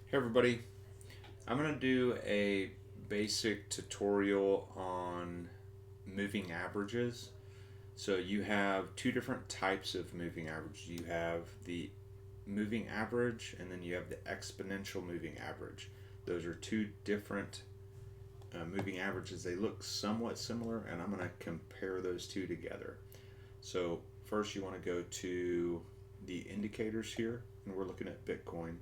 Hey everybody, I'm going to do a basic tutorial on moving averages. So you have two different types of moving averages. You have the moving average and then you have the exponential moving average. Those are two different moving averages. They look somewhat similar and I'm going to compare those two together. So first you want to go to the indicators here and we're looking at Bitcoin.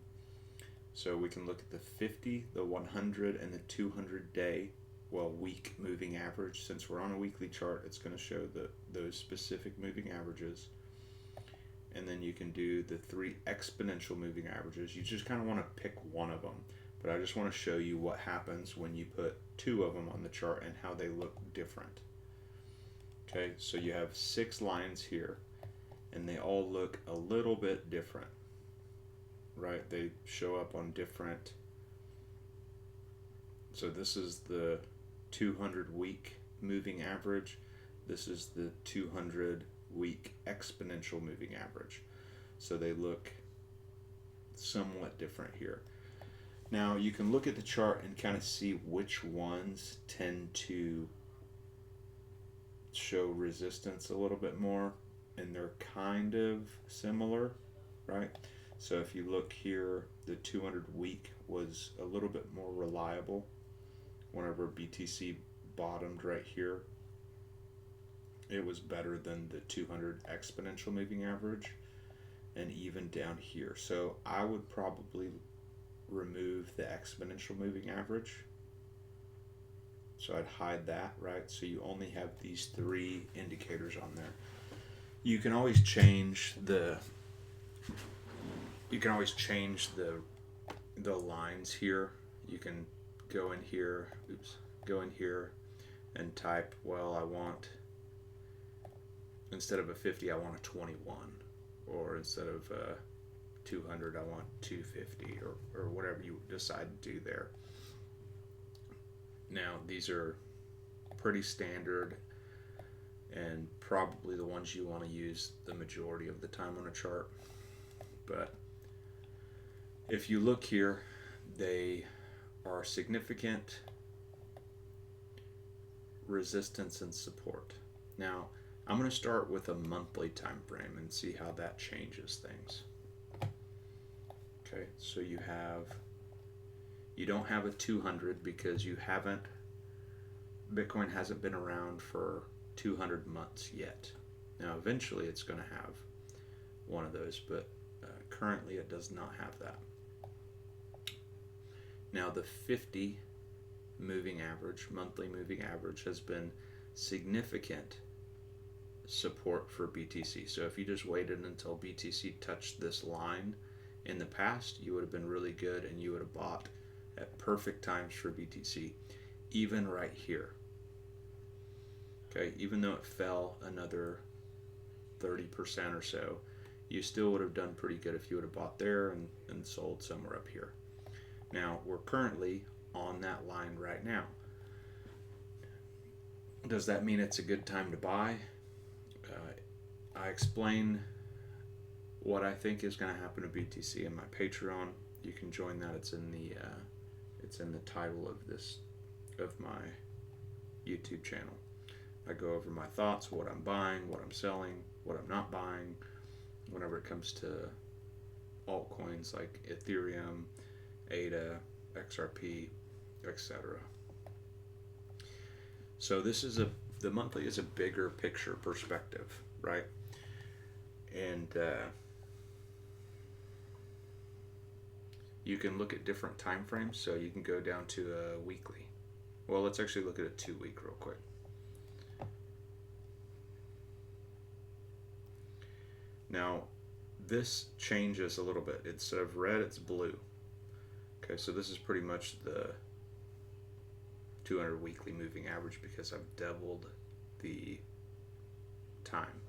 So we can look at the 50, the 100, and the 200 day, well, week moving average. Since we're on a weekly chart, it's going to show those specific moving averages. And then you can do the three exponential moving averages. You just kind of want to pick one of them. But I just want to show you what happens when you put two of them on the chart and how they look different. Okay, so you have 6 lines here, and they all look a little bit different, right? They show up on different. So this is the 200 week moving average. This is the 200 week exponential moving average. So they look somewhat different here. Now you can look at the chart and kind of see which ones tend to show resistance a little bit more, and they're kind of similar, right? So if you look here, the 200 week was a little bit more reliable whenever BTC bottomed right here. It was better than the 200 exponential moving average and even down here. So I would probably remove the exponential moving average. So I'd hide that, right? So you only have these three indicators on there. You can always change the lines here. You can go in here, go in here and type, well, I want, instead of a 50, I want a 21. Or instead of 200, I want 250, or whatever you decide to do there. Now, these are pretty standard and probably the ones you want to use the majority of the time on a chart. But if you look here, they are significant resistance and support. Now, I'm going to start with a monthly time frame and see how that changes things. Okay, so you don't have a 200 because Bitcoin hasn't been around for 200 months yet. Now, eventually it's going to have one of those, but currently it does not have that. Now, the 50 moving average, monthly moving average, has been significant support for BTC. So if you just waited until BTC touched this line in the past, you would have been really good and you would have bought at perfect times for BTC, even right here. Okay, even though it fell another 30% or so, you still would have done pretty good if you would have bought there and sold somewhere up here. Now, we're currently on that line right now. Does that mean it's a good time to buy? I explain what I think is going to happen to BTC in my Patreon. You can join that. It's in the title of my YouTube channel. I go over my thoughts, what I'm buying, what I'm selling, what I'm not buying, whenever it comes to altcoins like Ethereum, ADA, XRP, etc. So the monthly is a bigger picture perspective, right? And you can look at different time frames. So you can go down to a weekly. Well, let's actually look at a 2-week real quick. Now, this changes a little bit. Instead of red, it's blue. Okay, so this is pretty much the 200 weekly moving average because I've doubled the time.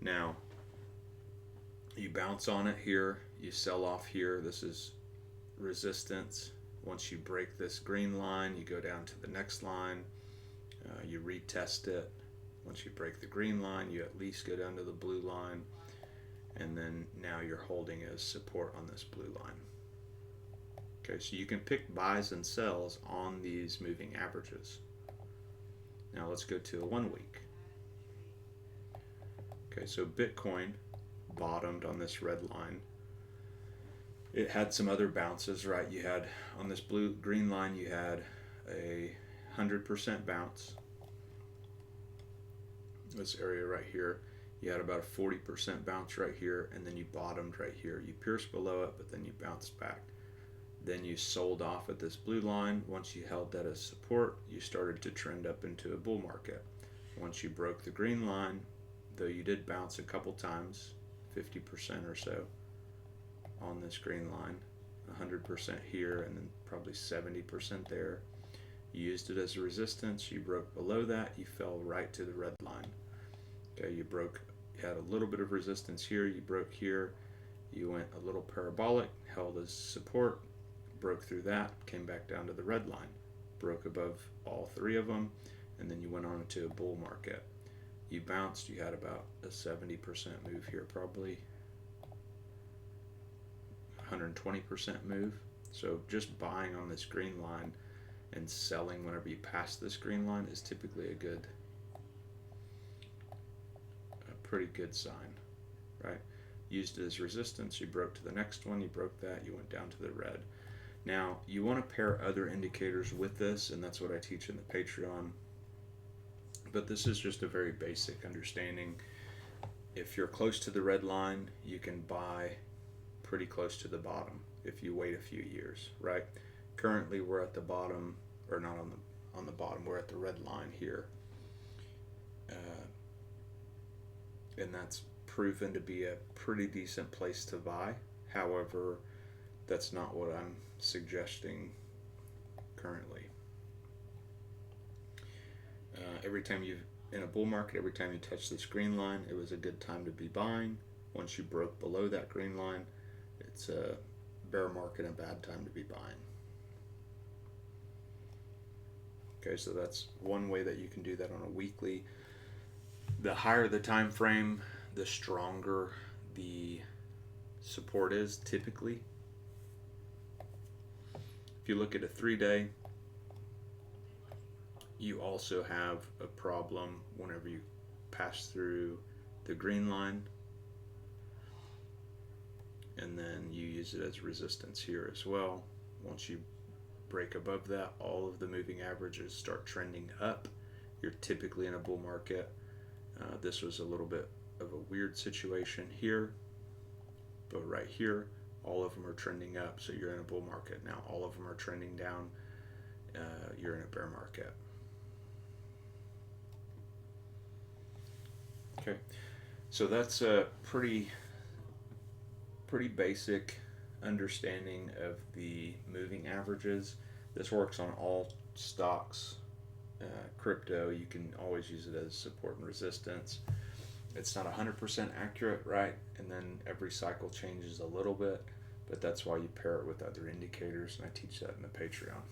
Now, you bounce on it here, you sell off here. This is resistance. Once you break this green line, you go down to the next line, you retest it. Once you break the green line, you at least go down to the blue line, and then now you're holding as support on this blue line. Okay, so you can pick buys and sells on these moving averages. Now let's go to a 1 week. Okay, so Bitcoin bottomed on this red line. It had some other bounces, right? You had on this green line, you had a 100% bounce. This area right here, you had about a 40% bounce right here, and then you bottomed right here. You pierced below it, but then you bounced back. Then you sold off at this blue line. Once you held that as support, you started to trend up into a bull market. Once you broke the green line, though you did bounce a couple times, 50% or so on this green line, 100% here, and then probably 70% there. You used it as a resistance. You broke below that. You fell right to the red line. Okay, you had a little bit of resistance here. You broke here. You went a little parabolic, held as support, broke through that, came back down to the red line, broke above all three of them, and then you went on into a bull market. You bounced. You had about a 70% move here, probably 120% move. So just buying on this green line and selling whenever you pass this green line is typically a pretty good sign, right? Used it as resistance, you broke to the next one, you broke that, you went down to the red. Now, you want to pair other indicators with this, and that's what I teach in the Patreon. But this is just a very basic understanding. If you're close to the red line, you can buy pretty close to the bottom if you wait a few years, right? Currently, we're at the bottom, or not on the bottom, we're at the red line here. And that's proven to be a pretty decent place to buy. However, that's not what I'm suggesting currently. Every time in a bull market, every time you touch this green line, it was a good time to be buying. Once you broke below that green line, it's a bear market and a bad time to be buying. Okay, so that's one way that you can do that on a weekly. The higher the time frame, the stronger the support is typically. If you look at a 3-day, you also have a problem whenever you pass through the green line, and then you use it as resistance here as well. Once you break above that, all of the moving averages start trending up. You're typically in a bull market. This was a little bit of a weird situation here, but right here, all of them are trending up, so you're in a bull market. Now all of them are trending down, you're in a bear market. Okay, so that's a pretty basic understanding of the moving averages. This works on all stocks. Crypto, you can always use it as support and resistance. It's not 100% accurate, right? And then every cycle changes a little bit, but that's why you pair it with other indicators, and I teach that in the Patreon.